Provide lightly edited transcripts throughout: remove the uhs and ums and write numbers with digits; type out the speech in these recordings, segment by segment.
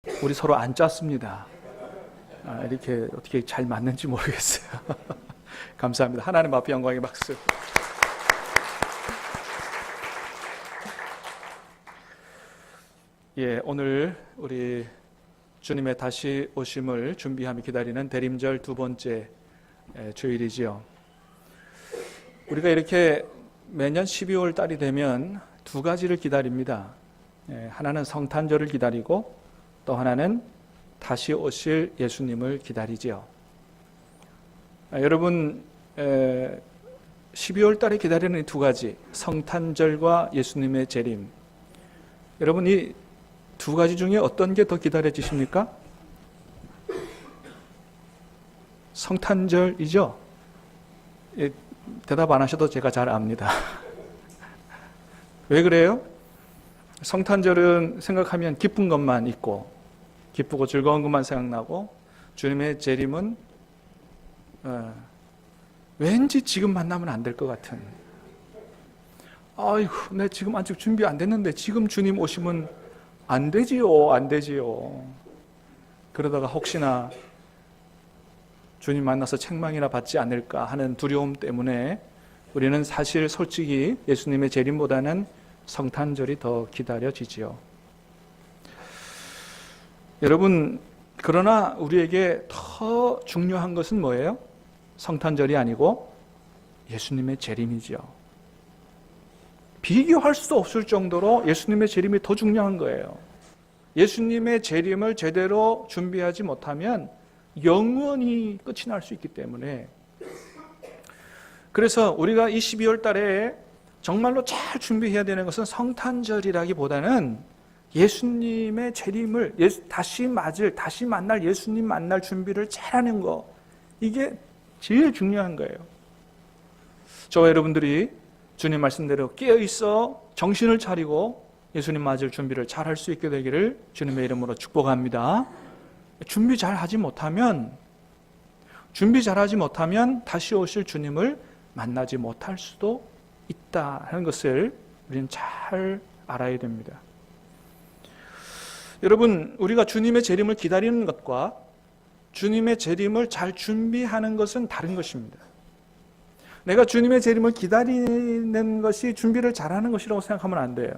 우리 서로 안 짰습니다. 이렇게 어떻게 잘 맞는지 모르겠어요. 감사합니다. 하나님 앞에 영광의 박수. 예, 오늘 우리 주님의 다시 오심을 준비하며 기다리는 대림절 두 번째 주일이지요. 우리가 이렇게 매년 12월 달이 되면 두 가지를 기다립니다. 하나는 성탄절을 기다리고 또 하나는 다시 오실 예수님을 기다리지요. 여러분 12월 달에 기다리는 이 두 가지, 성탄절과 예수님의 재림, 여러분 이 두 가지 중에 어떤 게 더 기다려지십니까? 성탄절이죠? 대답 안 하셔도 제가 잘 압니다. 왜 그래요? 성탄절은 생각하면 기쁜 것만 있고 기쁘고 즐거운 것만 생각나고, 주님의 재림은 왠지 지금 만나면 안 될 것 같은, 아이고 내 지금 아직 준비 안 됐는데 지금 주님 오시면 안 되지요, 안 되지요. 그러다가 혹시나 주님 만나서 책망이나 받지 않을까 하는 두려움 때문에 우리는 사실 솔직히 예수님의 재림보다는 성탄절이 더 기다려지지요. 여러분, 그러나 우리에게 더 중요한 것은 뭐예요? 성탄절이 아니고 예수님의 재림이지요. 비교할 수 없을 정도로 예수님의 재림이 더 중요한 거예요. 예수님의 재림을 제대로 준비하지 못하면 영원히 끝이 날 수 있기 때문에, 그래서 우리가 이 12월 달에 정말로 잘 준비해야 되는 것은 성탄절이라기보다는 예수님의 재림을, 다시 만날 예수님 만날 준비를 잘하는 거, 이게 제일 중요한 거예요. 저와 여러분들이 주님 말씀대로 깨어있어 정신을 차리고 예수님 맞을 준비를 잘 할 수 있게 되기를 주님의 이름으로 축복합니다. 준비 잘하지 못하면 다시 오실 주님을 만나지 못할 수도 있다는 것을 우리는 잘 알아야 됩니다. 여러분, 우리가 주님의 재림을 기다리는 것과 주님의 재림을 잘 준비하는 것은 다른 것입니다. 내가 주님의 재림을 기다리는 것이 준비를 잘하는 것이라고 생각하면 안 돼요.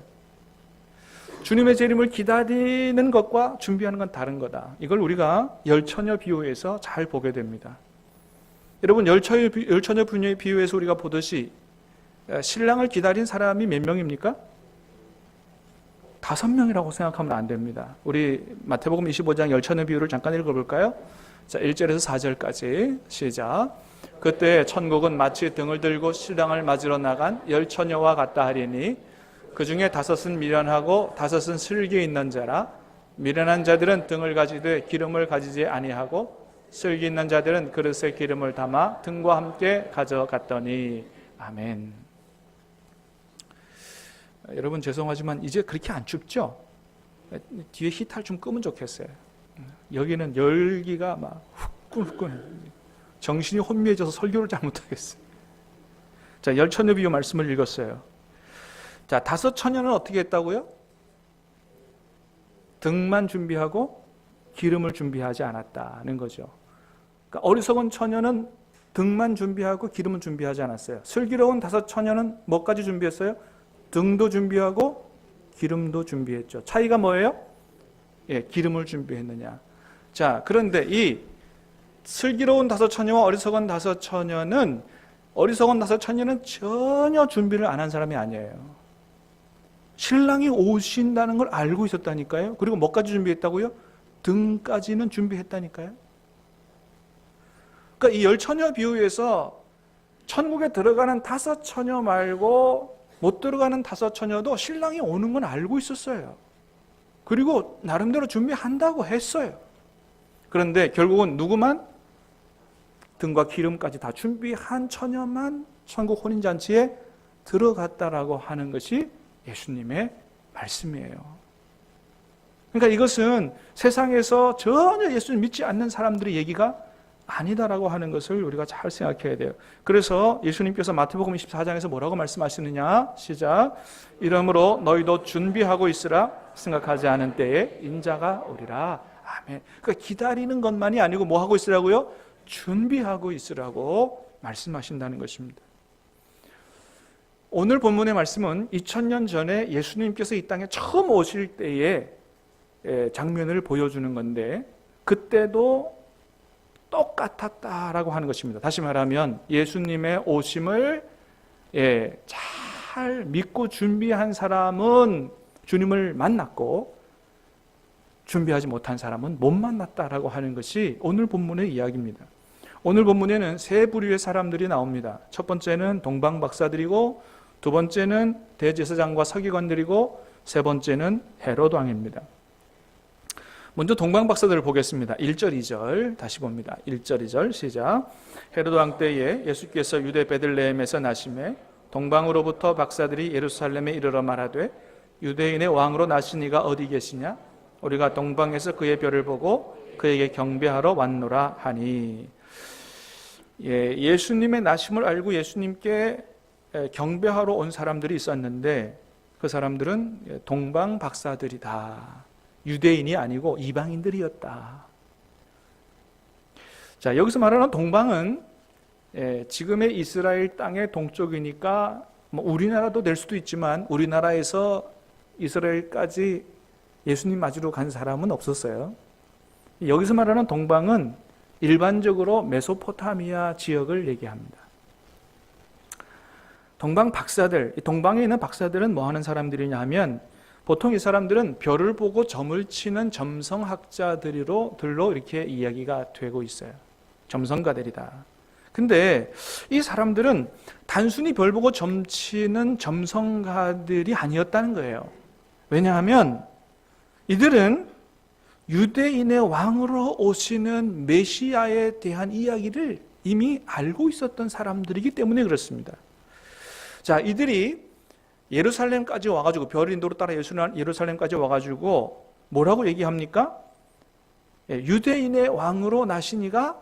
주님의 재림을 기다리는 것과 준비하는 건 다른 거다. 이걸 우리가 열처녀 비유에서 잘 보게 됩니다. 여러분, 열처녀 비유에서 우리가 보듯이 신랑을 기다린 사람이 몇 명입니까? 5명이라고 생각하면 안 됩니다. 우리 마태복음 25장 열처녀 비유를 잠깐 읽어볼까요? 자, 1절에서 4절까지 시작. 그때 천국은 마치 등을 들고 신랑을 맞으러 나간 열처녀와 같다 하리니, 그 중에 5은 미련하고 5은 슬기 있는 자라. 미련한 자들은 등을 가지되 기름을 가지지 아니하고, 슬기 있는 자들은 그릇에 기름을 담아 등과 함께 가져갔더니. 아멘. 여러분 죄송하지만 이제 그렇게 안 춥죠? 뒤에 히터를 좀 끄면 좋겠어요. 여기는 열기가 막 후끈후끈, 정신이 혼미해져서 설교를 잘 못하겠어요. 자, 열처녀 비유 말씀을 읽었어요. 자, 5처녀는 어떻게 했다고요? 등만 준비하고 기름을 준비하지 않았다는 거죠. 그러니까 어리석은 처녀는 등만 준비하고 기름은 준비하지 않았어요. 슬기로운 5처녀는 뭐까지 준비했어요? 등도 준비하고 기름도 준비했죠. 차이가 뭐예요? 예, 기름을 준비했느냐. 자, 그런데 이 슬기로운 5처녀와 어리석은 5처녀는 전혀 준비를 안 한 사람이 아니에요. 신랑이 오신다는 걸 알고 있었다니까요. 그리고 뭐까지 준비했다고요? 등까지는 준비했다니까요. 그러니까 이 열처녀 비유에서 천국에 들어가는 5처녀 말고 못 들어가는 5처녀도 신랑이 오는 건 알고 있었어요. 그리고 나름대로 준비한다고 했어요. 그런데 결국은 누구만? 등과 기름까지 다 준비한 처녀만 천국 혼인잔치에 들어갔다라고 하는 것이 예수님의 말씀이에요. 그러니까 이것은 세상에서 전혀 예수를 믿지 않는 사람들의 얘기가 아니다라고 하는 것을 우리가 잘 생각해야 돼요. 그래서 예수님께서 마태복음 24장에서 뭐라고 말씀하시느냐? 시작. 이러므로 너희도 준비하고 있으라. 생각하지 않은 때에 인자가 오리라. 아멘. 그러니까 기다리는 것만이 아니고 뭐 하고 있으라고요? 준비하고 있으라고 말씀하신다는 것입니다. 오늘 본문의 말씀은 2000년 전에 예수님께서 이 땅에 처음 오실 때의 장면을 보여주는 건데, 그때도 똑같았다라고 하는 것입니다. 다시 말하면 예수님의 오심을 잘 믿고 준비한 사람은 주님을 만났고, 준비하지 못한 사람은 못 만났다라고 하는 것이 오늘 본문의 이야기입니다. 오늘 본문에는 세 부류의 사람들이 나옵니다. 첫 번째는 동방박사들이고, 두 번째는 대제사장과 서기관들이고, 세 번째는 헤롯 왕입니다. 먼저 동방박사들을 보겠습니다. 1절, 2절 다시 봅니다. 1절, 2절 시작. 헤롯 왕 때에 예수께서 유대 베들레헴에서 나심에 동방으로부터 박사들이 예루살렘에 이르러 말하되 유대인의 왕으로 나신 이가 어디 계시냐? 우리가 동방에서 그의 별을 보고 그에게 경배하러 왔노라 하니. 예수님의 나심을 알고 예수님께 경배하러 온 사람들이 있었는데, 그 사람들은 동방 박사들이다. 유대인이 아니고 이방인들이었다. 자, 여기서 말하는 동방은 지금의 이스라엘 땅의 동쪽이니까 우리나라도 될 수도 있지만, 우리나라에서 이스라엘까지 예수님 맞으러 간 사람은 없었어요. 여기서 말하는 동방은 일반적으로 메소포타미아 지역을 얘기합니다. 동방 박사들, 동방에 있는 박사들은 뭐 하는 사람들이냐 하면, 보통 이 사람들은 별을 보고 점을 치는 점성학자들로 이렇게 이야기가 되고 있어요. 점성가들이다. 근데 이 사람들은 단순히 별 보고 점 치는 점성가들이 아니었다는 거예요. 왜냐하면 이들은 유대인의 왕으로 오시는 메시아에 대한 이야기를 이미 알고 있었던 사람들이기 때문에 그렇습니다. 자, 이들이 예루살렘까지 와가지고, 별 인도로 따라 예루살렘까지 와가지고 뭐라고 얘기합니까? 유대인의 왕으로 나신 이가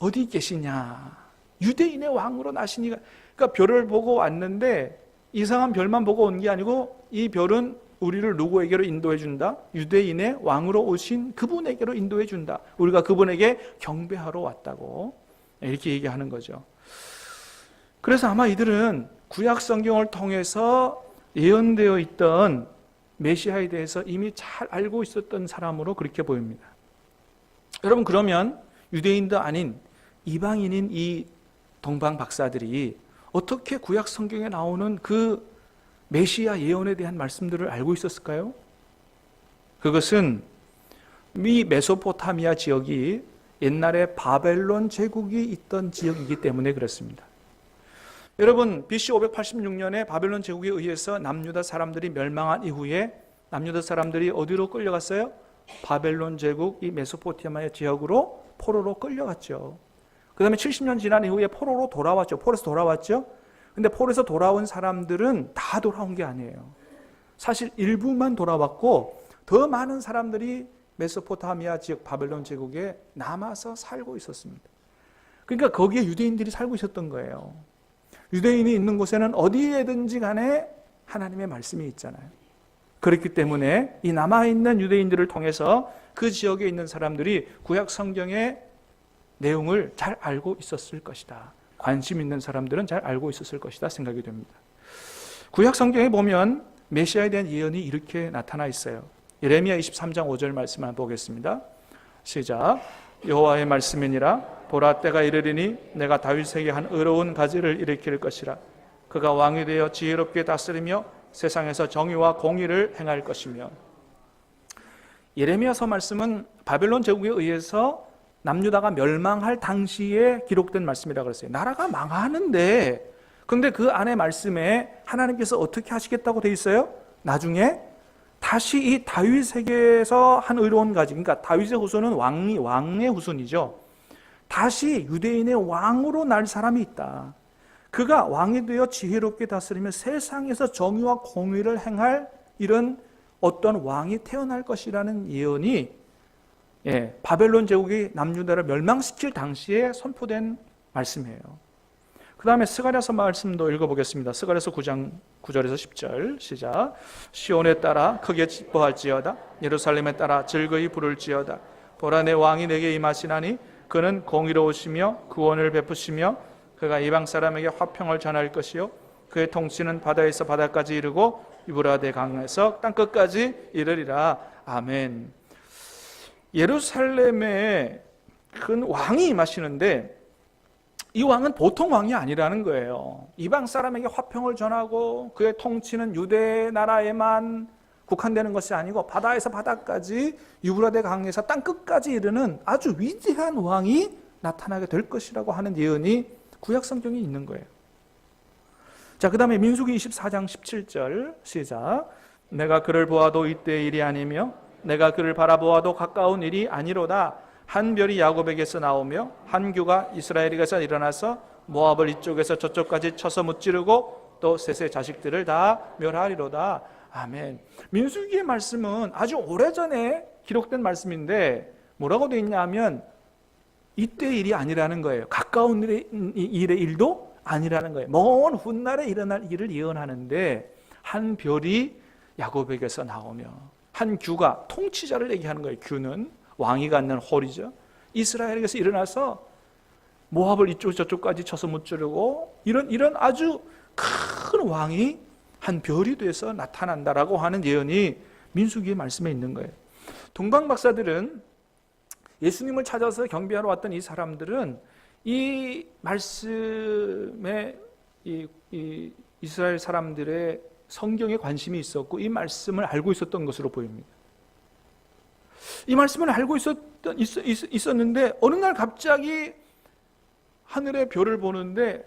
어디 계시냐? 유대인의 왕으로 나신 이가, 그러니까 별을 보고 왔는데 이상한 별만 보고 온 게 아니고, 이 별은 우리를 누구에게로 인도해 준다? 유대인의 왕으로 오신 그분에게로 인도해 준다. 우리가 그분에게 경배하러 왔다고 이렇게 얘기하는 거죠. 그래서 아마 이들은 구약 성경을 통해서 예언되어 있던 메시아에 대해서 이미 잘 알고 있었던 사람으로 그렇게 보입니다. 여러분, 그러면 유대인도 아닌 이방인인 이 동방 박사들이 어떻게 구약 성경에 나오는 그 메시아 예언에 대한 말씀들을 알고 있었을까요? 그것은 이 메소포타미아 지역이 옛날에 바벨론 제국이 있던 지역이기 때문에 그렇습니다. 여러분, BC 586년에 바벨론 제국에 의해서 남유다 사람들이 멸망한 이후에 남유다 사람들이 어디로 끌려갔어요? 바벨론 제국 이 메소포타미아 지역으로 포로로 끌려갔죠. 그 다음에 70년 지난 이후에 포로로 돌아왔죠. 포로에서 돌아왔죠. 근데 포로에서 돌아온 사람들은 다 돌아온 게 아니에요. 사실 일부만 돌아왔고, 더 많은 사람들이 메소포타미아 지역 바벨론 제국에 남아서 살고 있었습니다. 그러니까 거기에 유대인들이 살고 있었던 거예요. 유대인이 있는 곳에는 어디에든지 간에 하나님의 말씀이 있잖아요. 그렇기 때문에 이 남아있는 유대인들을 통해서 그 지역에 있는 사람들이 구약 성경의 내용을 잘 알고 있었을 것이다. 관심 있는 사람들은 잘 알고 있었을 것이다 생각이 됩니다. 구약 성경에 보면 메시아에 대한 예언이 이렇게 나타나 있어요. 예레미야 23장 5절 말씀 한번 보겠습니다. 시작. 여호와의 말씀이니라. 보라, 때가 이르리니 내가 다윗에게 한 의로운 가지를 일으킬 것이라. 그가 왕이 되어 지혜롭게 다스리며 세상에서 정의와 공의를 행할 것이며. 예레미야서 말씀은 바벨론 제국에 의해서 남유다가 멸망할 당시에 기록된 말씀이라고 그랬어요. 나라가 망하는데, 근데 그 안에 말씀에 하나님께서 어떻게 하시겠다고 돼 있어요? 나중에 다시 이 다윗에게서 한 의로운 가지, 그러니까 다윗의 후손은 왕의 후손이죠. 다시 유대인의 왕으로 날 사람이 있다. 그가 왕이 되어 지혜롭게 다스리며 세상에서 정의와 공의를 행할 이런 어떤 왕이 태어날 것이라는 예언이 바벨론 제국이 남유다를 멸망시킬 당시에 선포된 말씀이에요. 그 다음에 스가랴서 말씀도 읽어보겠습니다. 스가랴서 9장 9절에서 10절 시작. 시온에 따라 크게 기뻐할지어다. 예루살렘에 따라 즐거이 부를지어다. 보라, 내 왕이 내게 임하시나니 그는 공의로우시며 구원을 베푸시며 그가 이방 사람에게 화평을 전할 것이요 그의 통치는 바다에서 바다까지 이르고 유브라데 강에서 땅끝까지 이르리라. 아멘. 예루살렘에 큰 왕이 임하시는데 이 왕은 보통 왕이 아니라는 거예요. 이방 사람에게 화평을 전하고 그의 통치는 유대 나라에만 국한되는 것이 아니고 바다에서 바다까지 유브라데 강에서 땅끝까지 이르는 아주 위대한 왕이 나타나게 될 것이라고 하는 예언이 구약 성경에 있는 거예요. 자, 그 다음에 민수기 24장 17절 시작. 내가 그를 보아도 이때의 일이 아니며 내가 그를 바라보아도 가까운 일이 아니로다. 한 별이 야곱에게서 나오며 한 규가 이스라엘에게서 일어나서 모압을 이쪽에서 저쪽까지 쳐서 무찌르고 또 셋의 자식들을 다 멸하리로다. 아멘. 민수기의 말씀은 아주 오래전에 기록된 말씀인데 뭐라고 되어 있냐면 이때의 일이 아니라는 거예요. 가까운 일의 일도 아니라는 거예요. 먼 훗날에 일어날 일을 예언하는데 한 별이 야곱에게서 나오며 한 규가 통치자를 얘기하는 거예요. 규는 왕이 갖는 홀이죠. 이스라엘에게서 일어나서 모압을 이쪽 저쪽까지 쳐서 무찌르고 이런 아주 큰 왕이 한 별이 돼서 나타난다라고 하는 예언이 민수기의 말씀에 있는 거예요. 동방 박사들은 예수님을 찾아서 경배하러 왔던 이 사람들은 이 말씀에 이 이스라엘 사람들의 성경에 관심이 있었고 이 말씀을 알고 있었던 것으로 보입니다. 이 말씀을 알고 있었는데 어느 날 갑자기 하늘의 별을 보는데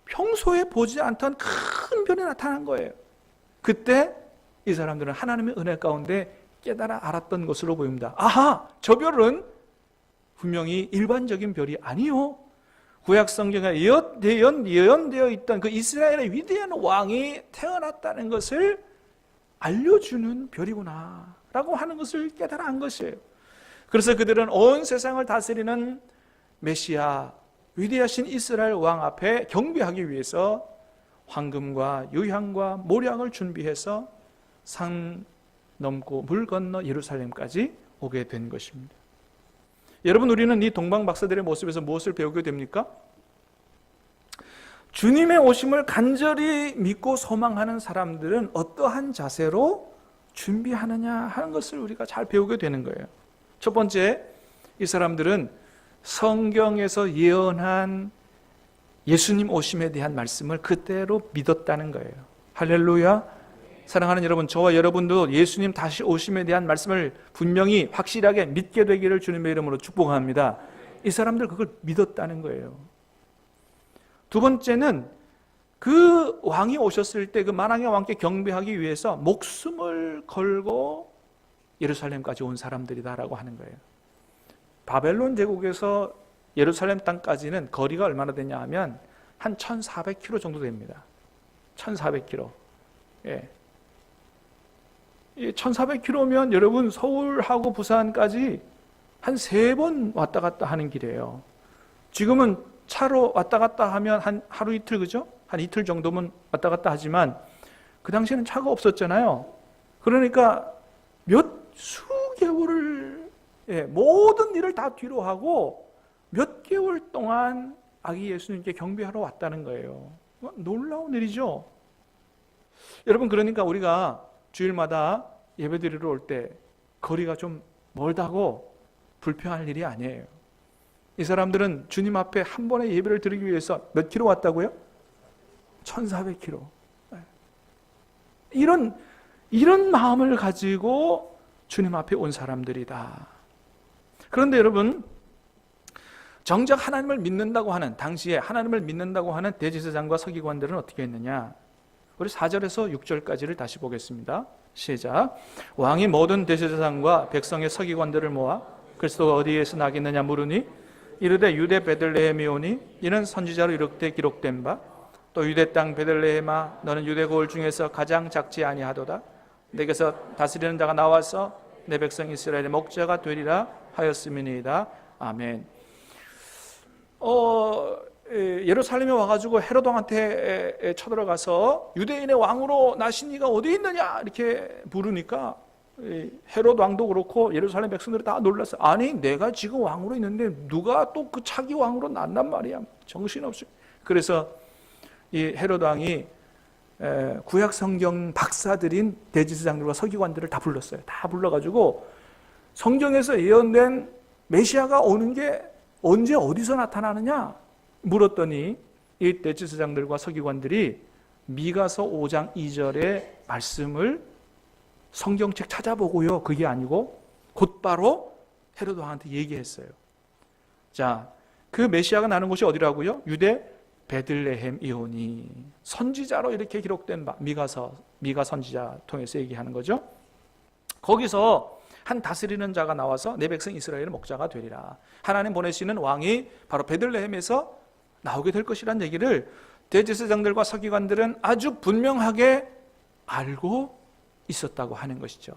평소에 보지 않던 큰 별이 나타난 거예요. 그때 이 사람들은 하나님의 은혜 가운데 깨달아 알았던 것으로 보입니다. 아하, 저 별은 분명히 일반적인 별이 아니요. 구약 성경에 예언되어 있던 그 이스라엘의 위대한 왕이 태어났다는 것을 알려주는 별이구나 라고 하는 것을 깨달아 안 것이에요. 그래서 그들은 온 세상을 다스리는 메시아, 위대하신 이스라엘 왕 앞에 경배하기 위해서 황금과 유향과 모량을 준비해서 산 넘고 물 건너 예루살렘까지 오게 된 것입니다. 여러분, 우리는 이 동방 박사들의 모습에서 무엇을 배우게 됩니까? 주님의 오심을 간절히 믿고 소망하는 사람들은 어떠한 자세로 준비하느냐 하는 것을 우리가 잘 배우게 되는 거예요. 첫 번째, 이 사람들은 성경에서 예언한 예수님 오심에 대한 말씀을 그대로 믿었다는 거예요. 할렐루야. 사랑하는 여러분, 저와 여러분도 예수님 다시 오심에 대한 말씀을 분명히 확실하게 믿게 되기를 주님의 이름으로 축복합니다. 이 사람들 그걸 믿었다는 거예요. 두 번째는 그 왕이 오셨을 때 그 만왕의 왕께 경배하기 위해서 목숨을 걸고 예루살렘까지 온 사람들이다라고 하는 거예요. 바벨론 제국에서 예루살렘 땅까지는 거리가 얼마나 되냐 하면 한 1400km 정도 됩니다. 1400km. 예. 1400km면 여러분 서울하고 부산까지 한 3번 왔다 갔다 하는 길이에요. 지금은 차로 왔다 갔다 하면 한 하루 이틀, 그죠? 한 이틀 정도면 왔다 갔다 하지만 그 당시에는 차가 없었잖아요. 그러니까 수개월을 모든 일을 다 뒤로 하고 몇 개월 동안 아기 예수님께 경배하러 왔다는 거예요. 놀라운 일이죠. 여러분, 그러니까 우리가 주일마다 예배드리러 올 때 거리가 좀 멀다고 불평할 일이 아니에요. 이 사람들은 주님 앞에 한 번에 예배를 드리기 위해서 몇 킬로 왔다고요? 1400km. 이런 마음을 가지고 주님 앞에 온 사람들이다. 그런데 여러분, 정작 하나님을 믿는다고 하는, 당시에 하나님을 믿는다고 하는 대제사장과 서기관들은 어떻게 했느냐? 우리 4절에서 6절까지를 다시 보겠습니다. 시작. 왕이 모든 대제사장과 백성의 서기관들을 모아 그리스도가 어디에서 나겠느냐 물으니 이르되 유대 베들레헴이 오니 이는 선지자로 이렇게 기록된 바 또 유대 땅 베들레헴아 너는 유대 고을 중에서 가장 작지 아니하도다. 내게서 다스리는 자가 나와서 내 백성 이스라엘의 목자가 되리라 하였음이니이다. 아멘. 예루살렘에 와가지고 헤롯 왕한테 쳐들어가서 유대인의 왕으로 나신 이가 어디 있느냐 이렇게 부르니까 헤롯 왕도 그렇고 예루살렘 백성들이 다 놀랐어요. 아니 내가 지금 왕으로 있는데 누가 또 그 차기 왕으로 난단 말이야. 정신없이. 그래서 이 헤롯 왕이 구약 성경 박사들인 대제사장들과 서기관들을 다 불렀어요. 다 불러가지고 성경에서 예언된 메시아가 오는 게 언제 어디서 나타나느냐 물었더니 이 대제사장들과 서기관들이 미가서 5장 2절의 말씀을 성경책 찾아보고요. 그게 아니고 곧바로 헤롯 왕한테 얘기했어요. 자, 그 메시아가 나는 곳이 어디라고요? 유대 베들레헴이오니. 선지자로 이렇게 기록된 바, 미가 선지자 통해서 얘기하는 거죠. 거기서 한 다스리는 자가 나와서 내 백성 이스라엘의 목자가 되리라. 하나님 보내시는 왕이 바로 베들레헴에서 나오게 될 것이라는 얘기를 대제사장들과 서기관들은 아주 분명하게 알고 있었다고 하는 것이죠.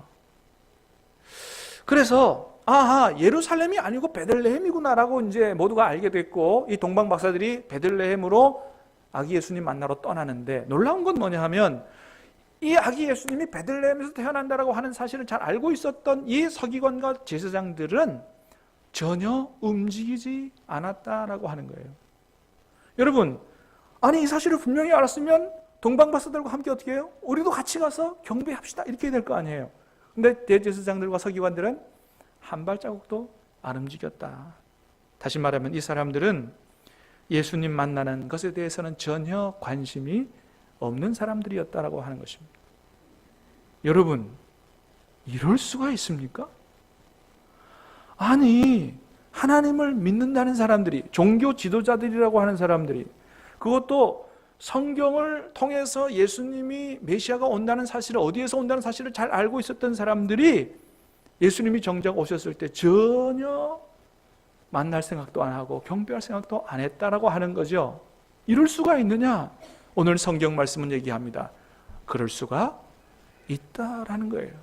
그래서 아하, 예루살렘이 아니고 베들레헴이구나라고 이제 모두가 알게 됐고, 이 동방 박사들이 베들레헴으로 아기 예수님 만나러 떠나는데, 놀라운 건 뭐냐 하면 이 아기 예수님이 베들레헴에서 태어난다라고 하는 사실을 잘 알고 있었던 이 서기관과 제사장들은 전혀 움직이지 않았다라고 하는 거예요. 여러분, 아니 이 사실을 분명히 알았으면 동방 박사들과 함께 어떻게 해요? 우리도 같이 가서 경배합시다 이렇게 될 거 아니에요. 근데 대제사장들과 서기관들은 한 발자국도 안 움직였다. 다시 말하면 이 사람들은 예수님 만나는 것에 대해서는 전혀 관심이 없는 사람들이었다라고 하는 것입니다. 여러분, 이럴 수가 있습니까? 아니, 하나님을 믿는다는 사람들이, 종교 지도자들이라고 하는 사람들이, 그것도 성경을 통해서 예수님이 메시아가 온다는 사실을, 어디에서 온다는 사실을 잘 알고 있었던 사람들이 예수님이 정작 오셨을 때 전혀 만날 생각도 안 하고 경배할 생각도 안 했다라고 하는 거죠. 이럴 수가 있느냐? 오늘 성경 말씀은 얘기합니다. 그럴 수가 있다라는 거예요.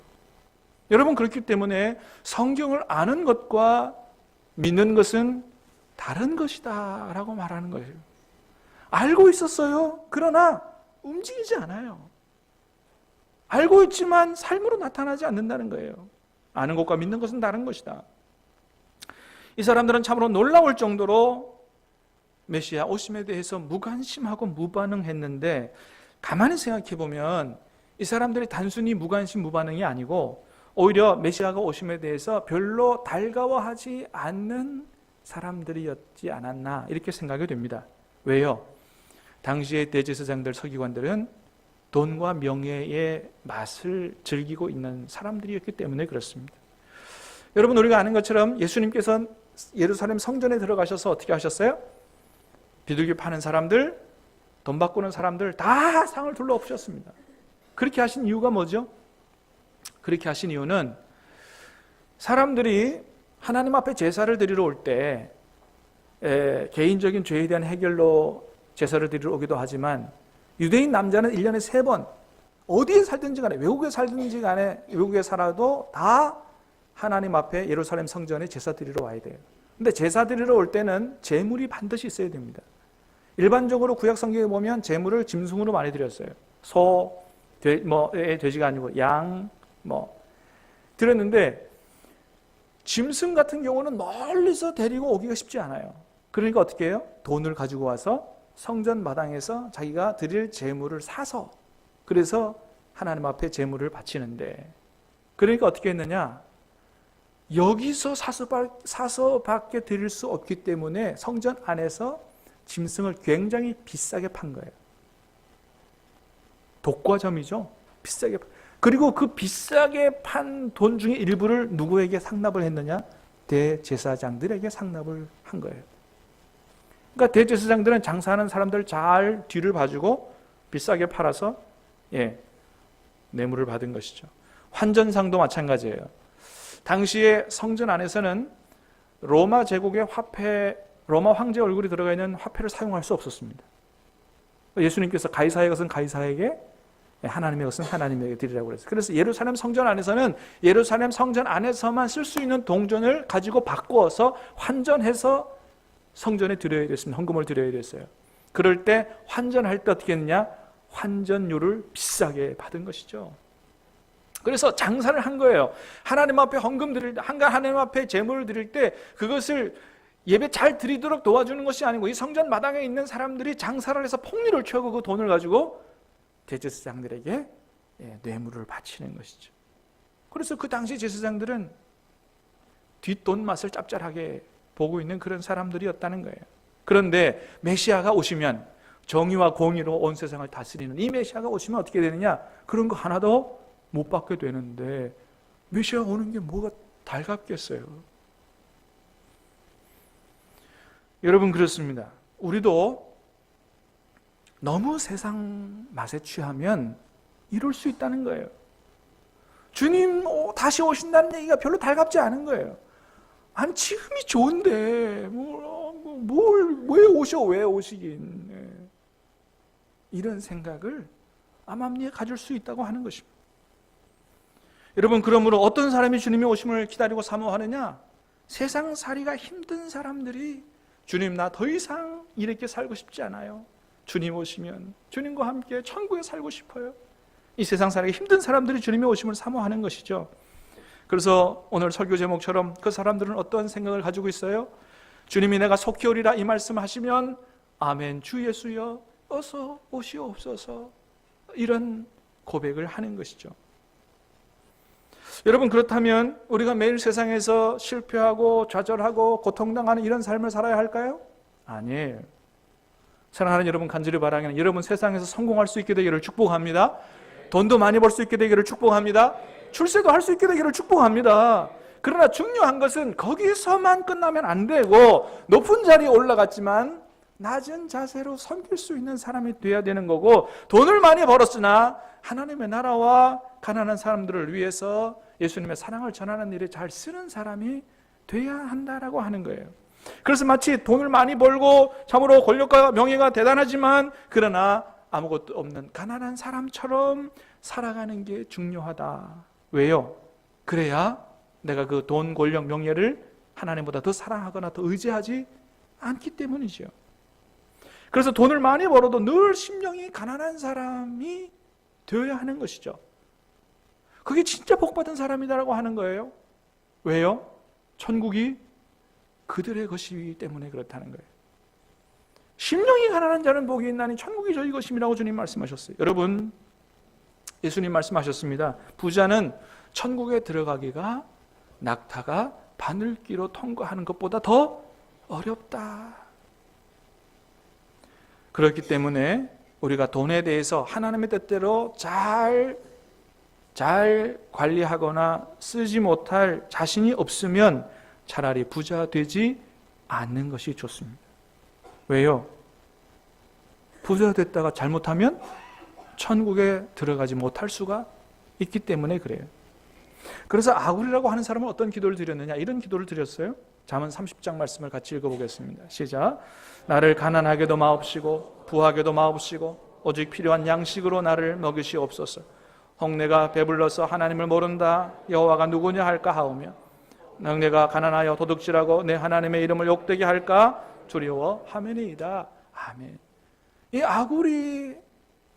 여러분, 그렇기 때문에 성경을 아는 것과 믿는 것은 다른 것이다 라고 말하는 거예요. 알고 있었어요. 그러나 움직이지 않아요. 알고 있지만 삶으로 나타나지 않는다는 거예요. 아는 것과 믿는 것은 다른 것이다. 이 사람들은 참으로 놀라울 정도로 메시아 오심에 대해서 무관심하고 무반응했는데, 가만히 생각해 보면 이 사람들이 단순히 무관심 무반응이 아니고 오히려 메시아가 오심에 대해서 별로 달가워하지 않는 사람들이었지 않았나 이렇게 생각이 됩니다. 왜요? 당시의 대제사장들, 서기관들은 돈과 명예의 맛을 즐기고 있는 사람들이었기 때문에 그렇습니다. 여러분, 우리가 아는 것처럼 예수님께서 예루살렘 성전에 들어가셔서 어떻게 하셨어요? 비둘기 파는 사람들, 돈 바꾸는 사람들 다 상을 둘러엎으셨습니다. 그렇게 하신 이유가 뭐죠? 그렇게 하신 이유는 사람들이 하나님 앞에 제사를 드리러 올 때 개인적인 죄에 대한 해결로 제사를 드리러 오기도 하지만, 유대인 남자는 1년에 3번 어디에 살든지 간에, 외국에 살든지 간에, 외국에 살아도 다 하나님 앞에 예루살렘 성전에 제사 드리러 와야 돼요. 근데 제사 드리러 올 때는 제물이 반드시 있어야 됩니다. 일반적으로 구약 성경에 보면 제물을 짐승으로 많이 드렸어요. 소, 돼지가 아니고 양, 드렸는데, 짐승 같은 경우는 멀리서 데리고 오기가 쉽지 않아요. 그러니까 어떻게 해요? 돈을 가지고 와서 성전 마당에서 자기가 드릴 제물을 사서, 그래서 하나님 앞에 제물을 바치는데, 그러니까 어떻게 했느냐? 여기서 사서 밖에 드릴 수 없기 때문에 성전 안에서 짐승을 굉장히 비싸게 판 거예요. 독과점이죠. 비싸게. 그리고 그 비싸게 판 돈 중에 일부를 누구에게 상납을 했느냐? 대제사장들에게 상납을 한 거예요. 그러니까 대제사장들은 장사하는 사람들 잘 뒤를 봐주고 비싸게 팔아서 뇌물을 받은 것이죠. 환전상도 마찬가지예요. 당시에 성전 안에서는 로마 제국의 화폐, 로마 황제 얼굴이 들어가 있는 화폐를 사용할 수 없었습니다. 예수님께서 가이사의 것은 가이사에게, 하나님의 것은 하나님에게 드리라고 그랬어요. 그래서 예루살렘 성전 안에서는 예루살렘 성전 안에서만 쓸 수 있는 동전을 가지고 바꾸어서 환전해서 성전에 드려야 됐습니다. 헌금을 드려야 됐어요. 그럴 때 환전할 때 어떻게 했느냐? 환전료를 비싸게 받은 것이죠. 그래서 장사를 한 거예요. 하나님 앞에 헌금 드릴 때, 하나님 앞에 제물을 드릴 때 그것을 예배 잘 드리도록 도와주는 것이 아니고 이 성전 마당에 있는 사람들이 장사를 해서 폭리를 취하고 그 돈을 가지고 대제사장들에게 뇌물을 바치는 것이죠. 그래서 그 당시 제사장들은 뒷돈 맛을 짭짤하게 보고 있는 그런 사람들이었다는 거예요. 그런데 메시아가 오시면 정의와 공의로 온 세상을 다스리는 이 메시아가 오시면 어떻게 되느냐? 그런 거 하나도 못 받게 되는데 메시아 오는 게 뭐가 달갑겠어요? 여러분, 그렇습니다. 우리도 너무 세상 맛에 취하면 이럴 수 있다는 거예요. 주님 다시 오신다는 얘기가 별로 달갑지 않은 거예요. 아니, 지금이 좋은데 왜 오셔? 왜 오시긴? 이런 생각을 암암리에 가질 수 있다고 하는 것입니다. 여러분, 그러므로 어떤 사람이 주님의 오심을 기다리고 사모하느냐? 세상살이가 힘든 사람들이 주님, 나 더 이상 이렇게 살고 싶지 않아요. 주님 오시면 주님과 함께 천국에 살고 싶어요. 이 세상살이가 힘든 사람들이 주님의 오심을 사모하는 것이죠. 그래서 오늘 설교 제목처럼 그 사람들은 어떤 생각을 가지고 있어요? 주님이 내가 속히 오리라 이 말씀하시면 아멘, 주 예수여 어서 오시옵소서, 이런 고백을 하는 것이죠. 여러분, 그렇다면 우리가 매일 세상에서 실패하고 좌절하고 고통당하는 이런 삶을 살아야 할까요? 아니에요. 사랑하는 여러분, 간절히 바라기는 여러분 세상에서 성공할 수 있게 되기를 축복합니다. 돈도 많이 벌 수 있게 되기를 축복합니다. 출세도 할 수 있게 되기를 축복합니다. 그러나 중요한 것은 거기서만 끝나면 안 되고 높은 자리에 올라갔지만 낮은 자세로 섬길 수 있는 사람이 돼야 되는 거고, 돈을 많이 벌었으나 하나님의 나라와 가난한 사람들을 위해서 예수님의 사랑을 전하는 일에 잘 쓰는 사람이 돼야 한다라고 하는 거예요. 그래서 마치 돈을 많이 벌고 참으로 권력과 명예가 대단하지만 그러나 아무것도 없는 가난한 사람처럼 살아가는 게 중요하다. 왜요? 그래야 내가 그 돈, 권력, 명예를 하나님보다 더 사랑하거나 더 의지하지 않기 때문이죠. 그래서 돈을 많이 벌어도 늘 심령이 가난한 사람이 되어야 하는 것이죠. 그게 진짜 복받은 사람이다라고 하는 거예요. 왜요? 천국이 그들의 것이기 때문에 그렇다는 거예요. 심령이 가난한 자는 복이 있나니 천국이 저희 것임이라고 주님 말씀하셨어요. 여러분, 예수님 말씀하셨습니다. 부자는 천국에 들어가기가 낙타가 바늘기로 통과하는 것보다 더 어렵다. 그렇기 때문에 우리가 돈에 대해서 하나님의 뜻대로 잘 관리하거나 쓰지 못할 자신이 없으면 차라리 부자 되지 않는 것이 좋습니다. 왜요? 부자 됐다가 잘못하면 천국에 들어가지 못할 수가 있기 때문에 그래요. 그래서 아굴이라고 하는 사람은 어떤 기도를 드렸느냐? 이런 기도를 드렸어요. 잠언 30장 말씀을 같이 읽어보겠습니다. 시작. 나를 가난하게도 마옵시고 부하게도 마옵시고 오직 필요한 양식으로 나를 먹이시옵소서. 혹 내가 배불러서 하나님을 모른다 여호와가 누구냐 할까 하오며 혹 내가 가난하여 도둑질하고 내 하나님의 이름을 욕되게 할까 두려워하매니이다. 아멘. 이 아굴이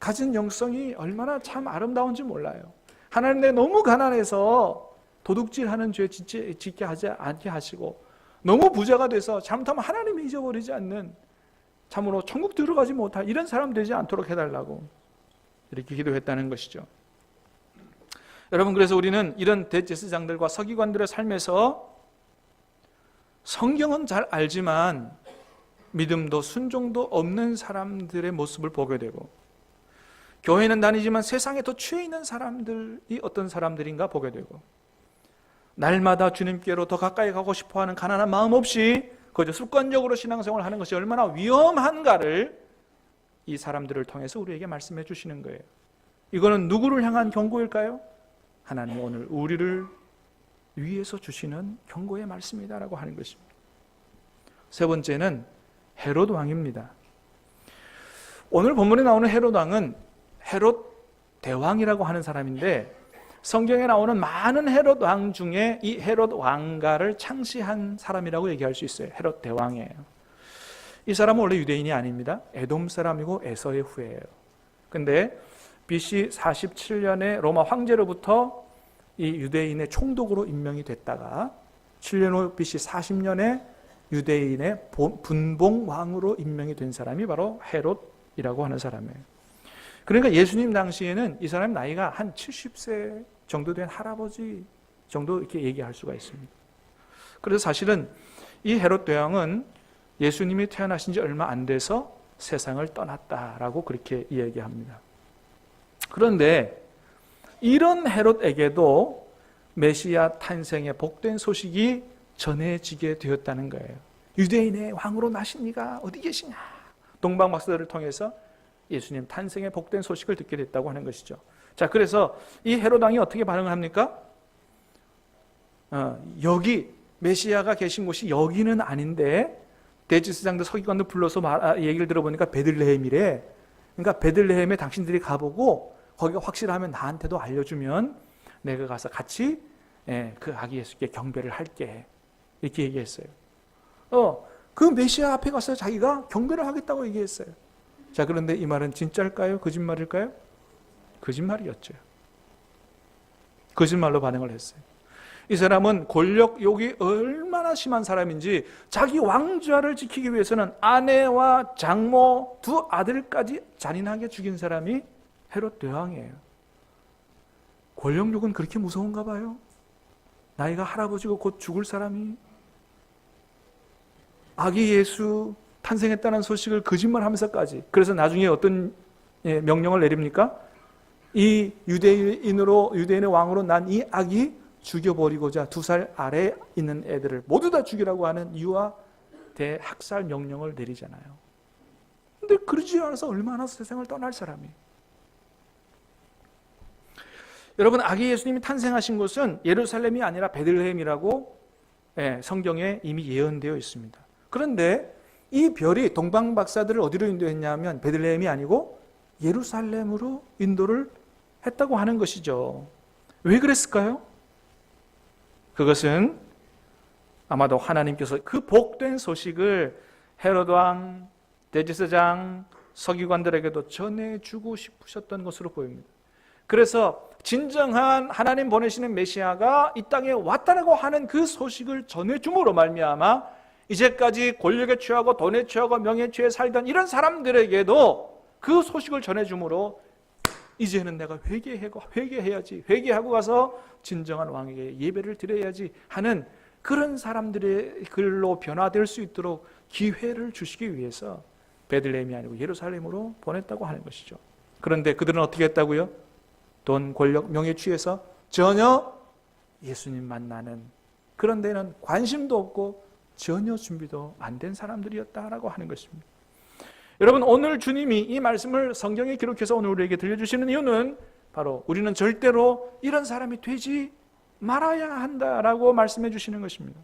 가진 영성이 얼마나 참 아름다운지 몰라요. 하나님, 내가 너무 가난해서 도둑질하는 죄 짓게 하지 않게 하시고 너무 부자가 돼서 잘못하면 하나님이 잊어버리지 않는 참으로 천국 들어가지 못할 이런 사람 되지 않도록 해달라고 이렇게 기도했다는 것이죠. 여러분, 그래서 우리는 이런 대제사장들과 서기관들의 삶에서 성경은 잘 알지만 믿음도 순종도 없는 사람들의 모습을 보게 되고, 교회는 다니지만 세상에 더 취해 있는 사람들이 어떤 사람들인가 보게 되고, 날마다 주님께로 더 가까이 가고 싶어하는 가난한 마음 없이 그저 습관적으로 신앙생활을 하는 것이 얼마나 위험한가를 이 사람들을 통해서 우리에게 말씀해 주시는 거예요. 이거는 누구를 향한 경고일까요? 하나님 오늘 우리를 위해서 주시는 경고의 말씀이다라고 하는 것입니다. 세 번째는 헤롯 왕입니다. 오늘 본문에 나오는 헤롯 왕은 헤롯 대왕이라고 하는 사람인데, 성경에 나오는 많은 헤롯 왕 중에 이 헤롯 왕가를 창시한 사람이라고 얘기할 수 있어요. 헤롯 대왕이에요. 이 사람은 원래 유대인이 아닙니다. 에돔 사람이고 에서의 후예예요. 근데 BC 47년에 로마 황제로부터 이 유대인의 총독으로 임명이 됐다가 7년 후 BC 40년에 유대인의 분봉 왕으로 임명이 된 사람이 바로 헤롯이라고 하는 사람이에요. 그러니까 예수님 당시에는 이 사람 나이가 한 70세 정도 된 할아버지 정도 이렇게 얘기할 수가 있습니다. 그래서 사실은 이 헤롯 대왕은 예수님이 태어나신 지 얼마 안 돼서 세상을 떠났다라고 그렇게 이야기합니다. 그런데 이런 헤롯에게도 메시아 탄생의 복된 소식이 전해지게 되었다는 거예요. 유대인의 왕으로 나시니가 어디 계시냐? 동방 박사들을 통해서 예수님 탄생의 복된 소식을 듣게 됐다고 하는 것이죠. 자, 그래서 이 헤롯 왕이 어떻게 반응을 합니까? 여기 메시아가 계신 곳이 여기는 아닌데 대제사장들 서기관들 불러서 얘기를 들어보니까 베들레헴이래. 그러니까 베들레헴에 당신들이 가보고 거기가 확실하면 나한테도 알려주면 내가 가서 같이 그 아기 예수께 경배를 할게. 이렇게 얘기했어요. 그 메시아 앞에 가서 자기가 경배를 하겠다고 얘기했어요. 자, 그런데 이 말은 진짜일까요? 거짓말일까요? 거짓말이었죠. 거짓말로 반응을 했어요. 이 사람은 권력욕이 얼마나 심한 사람인지 자기 왕좌를 지키기 위해서는 아내와 장모 두 아들까지 잔인하게 죽인 사람이 헤롯 대왕이에요. 권력욕은 그렇게 무서운가 봐요. 나이가 할아버지고 곧 죽을 사람이 아기 예수 탄생했다는 소식을 거짓말하면서까지, 그래서 나중에 어떤 명령을 내립니까? 이 유대인의 왕으로 난 이 아기 죽여버리고자 2살 아래에 있는 애들을 모두 다 죽이라고 하는 이유와 대학살 명령을 내리잖아요. 근데 그러지 않아서 얼마나 세상을 떠날 사람이. 여러분, 아기 예수님이 탄생하신 곳은 예루살렘이 아니라 베들레헴이라고 성경에 이미 예언되어 있습니다. 그런데 이 별이 동방 박사들을 어디로 인도했냐면 베들레헴이 아니고 예루살렘으로 인도를 했다고 하는 것이죠. 왜 그랬을까요? 그것은 아마도 하나님께서 그 복된 소식을 헤롯 왕, 대제사장, 서기관들에게도 전해주고 싶으셨던 것으로 보입니다. 그래서 진정한 하나님 보내시는 메시아가 이 땅에 왔다라고 하는 그 소식을 전해줌으로 말미암아 이제까지 권력에 취하고 돈에 취하고 명예에 취해 살던 이런 사람들에게도 그 소식을 전해줌으로 이제는 내가 회개해야지, 회개하고 가서 진정한 왕에게 예배를 드려야지 하는 그런 사람들의 글로 변화될 수 있도록 기회를 주시기 위해서 베들레헴이 아니고 예루살렘으로 보냈다고 하는 것이죠. 그런데 그들은 어떻게 했다고요? 돈, 권력, 명예에 취해서 전혀 예수님 만나는 그런 데는 관심도 없고 전혀 준비도 안 된 사람들이었다라고 하는 것입니다. 여러분, 오늘 주님이 이 말씀을 성경에 기록해서 오늘 우리에게 들려주시는 이유는 바로 우리는 절대로 이런 사람이 되지 말아야 한다라고 말씀해 주시는 것입니다.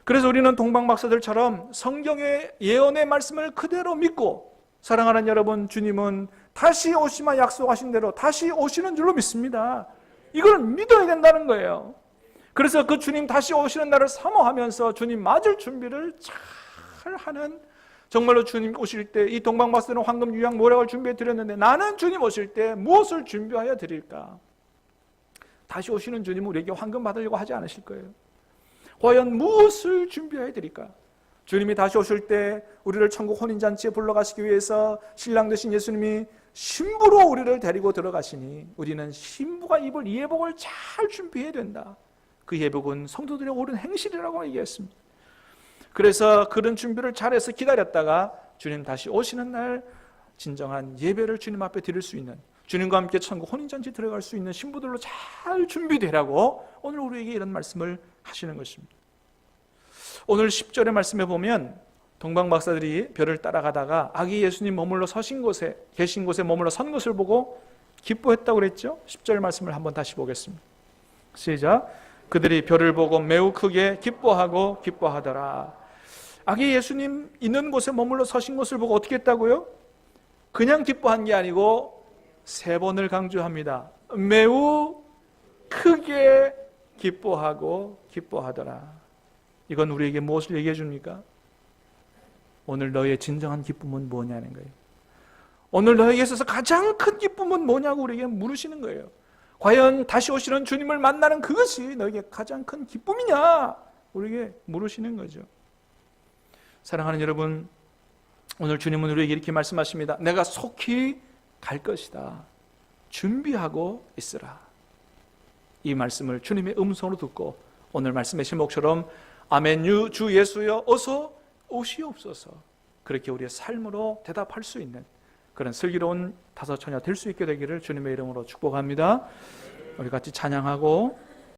그래서 우리는 동방박사들처럼 성경의 예언의 말씀을 그대로 믿고, 사랑하는 여러분, 주님은 다시 오시마 약속하신 대로 다시 오시는 줄로 믿습니다. 이걸 믿어야 된다는 거예요. 그래서 그 주님 다시 오시는 날을 사모하면서 주님 맞을 준비를 잘 하는, 정말로 주님 오실 때 이 동방박사들은 황금, 유향, 모략을 준비해 드렸는데 나는 주님 오실 때 무엇을 준비하여 드릴까? 다시 오시는 주님은 우리에게 황금 받으려고 하지 않으실 거예요. 과연 무엇을 준비하여 드릴까? 주님이 다시 오실 때 우리를 천국 혼인잔치에 불러가시기 위해서 신랑 되신 예수님이 신부로 우리를 데리고 들어가시니 우리는 신부가 입을 예복을 잘 준비해야 된다. 그 예복은 성도들의 옳은 행실이라고 얘기했습니다. 그래서 그런 준비를 잘해서 기다렸다가 주님 다시 오시는 날 진정한 예배를 주님 앞에 드릴 수 있는, 주님과 함께 천국 혼인잔치 들어갈 수 있는 신부들로 잘 준비되라고 오늘 우리에게 이런 말씀을 하시는 것입니다. 오늘 10절의 말씀에 보면 동방박사들이 별을 따라가다가 아기 예수님 머물러 계신 곳에 머물러 선 것을 보고 기뻐했다고 그랬죠. 10절 말씀을 한번 다시 보겠습니다. 시작. 그들이 별을 보고 매우 크게 기뻐하더라. 아기 예수님 있는 곳에 머물러 서신 것을 보고 어떻게 했다고요? 그냥 기뻐한 게 아니고 3번을 강조합니다. 매우 크게 기뻐하더라. 이건 우리에게 무엇을 얘기해 줍니까? 오늘 너희의 진정한 기쁨은 뭐냐는 거예요. 오늘 너희에게 있어서 가장 큰 기쁨은 뭐냐고 우리에게 물으시는 거예요. 과연 다시 오시는 주님을 만나는 그것이 너에게 가장 큰 기쁨이냐? 우리에게 물으시는 거죠. 사랑하는 여러분, 오늘 주님은 우리에게 이렇게 말씀하십니다. 내가 속히 갈 것이다. 준비하고 있으라. 이 말씀을 주님의 음성으로 듣고 오늘 말씀의 제목처럼 아멘 주 예수여 어서 오시옵소서, 그렇게 우리의 삶으로 대답할 수 있는 그런 슬기로운 다섯 처녀 될 수 있게 되기를 주님의 이름으로 축복합니다. 우리 같이 찬양하고